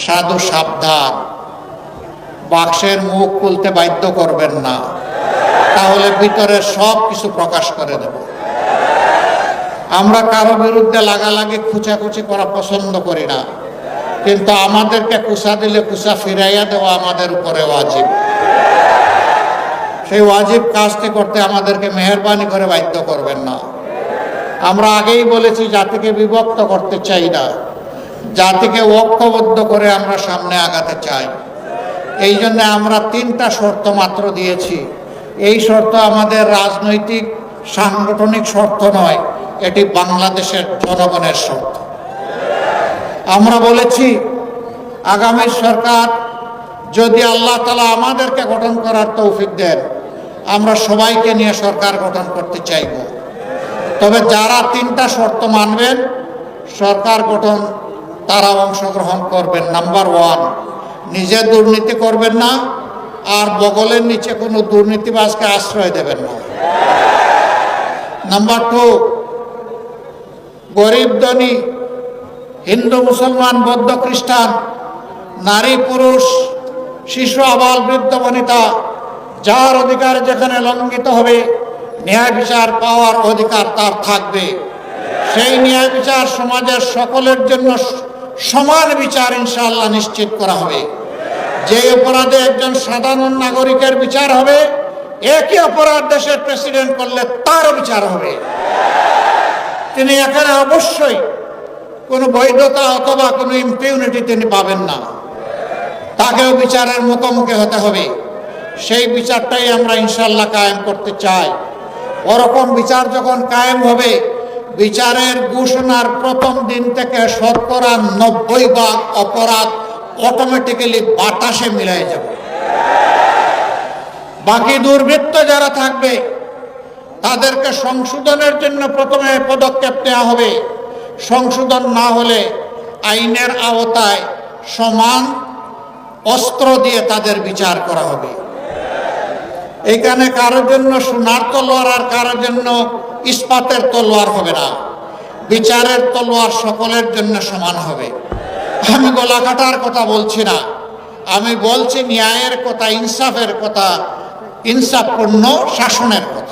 সাধু সাবধান, বাক্সের মুখ খুলতে বাধ্য করবেন না, তাহলে ভিতরে সব কিছু প্রকাশ করে দেব। আমরা কারো বিরুদ্ধে লাগালাগি খুচাখুচি করা পছন্দ করি না, কিন্তু আমাদেরকে কুসা দিলে কুসা ফিরাইয়া দেওয়া আমাদের উপরে ওয়াজিব। সেই ওয়াজিব কাজটি করতে আমাদেরকে মেহেরবানি করে বাধ্য করবেন না। আমরা আগেই বলেছি, জাতিকে বিভক্ত করতে চাই না, জাতিকে ঐক্যবদ্ধ করে আমরা সামনে আগাতে চাই। এই জন্য আমরা 3টা শর্ত মাত্র দিয়েছি। এই শর্ত আমাদের রাজনৈতিক সাংগঠনিক শর্ত নয়, এটি বাংলাদেশের জনগণের শর্ত। আমরা বলেছি, আগামী সরকার যদি আল্লাহ তাআলা আমাদেরকে গঠন করার তৌফিক দেন, আমরা সবাইকে নিয়ে সরকার গঠন করতে চাইব। তবে যারা 3টা শর্ত মানবেন, সরকার গঠন তারা অংশগ্রহণ করবেন। নাম্বার 1, নিজে দুর্নীতি করবেন না, আর বগলের নিচে কোনো দুর্নীতিবাজকে আশ্রয় দেবেন না। নাম্বার 2, গরিব ধনী, হিন্দু মুসলমান বৌদ্ধ খ্রিস্টান, নারী পুরুষ, শিশু আবাল বৃদ্ধ বনিতা, যার অধিকার যেখানে লঙ্ঘিত হবে, ন্যায় বিচার পাওয়ার অধিকার তার থাকবে। সেই ন্যায় বিচার সমাজের সকলের জন্য সমান বিচার ইনশাআল্লাহ নিশ্চিত করা হবে। যে অপরাধে একজন সাধারণ নাগরিকের বিচার হবে, একই অপরাধ দেশের প্রেসিডেন্ট করলে তারও বিচার হবে। তিনি এখানে অবশ্যই কোনো বৈধতা অথবা কোনো ইম্পিউনিটি তিনি পাবেন না, তাকেও বিচারের মুখোমুখি হতে হবে। সেই বিচারটাই আমরা ইনশাআল্লাহ কায়েম করতে চাই। ওরকম বিচার যখন কায়েম হবে, বিচারের ঘোষণার প্রথম দিন থেকে 90% অপরাধ অটোমেটিক্যালি বাতাসে মিলাই যাবে। বাকি দুর্বৃত্ত যারা থাকবে, তাদেরকে সংশোধনের জন্য প্রথমে পদক্ষেপ নেওয়া হবে। সংশোধন না হলে আইনের আওতায় সমান অস্ত্র দিয়ে তাদের বিচার করা হবে। এখানে কারোর জন্য সোনার তলোয়ার আর কারোর জন্য ইস্পাতের তলোয়ার হবে না। বিচারের তলোয়ার সকলের জন্য সমান হবে। আমি গলা কাটার কথা বলছি না, আমি বলছি ন্যায়ের কথা, ইনসাফের কথা, ইনসাফপূর্ণ শাসনের কথা।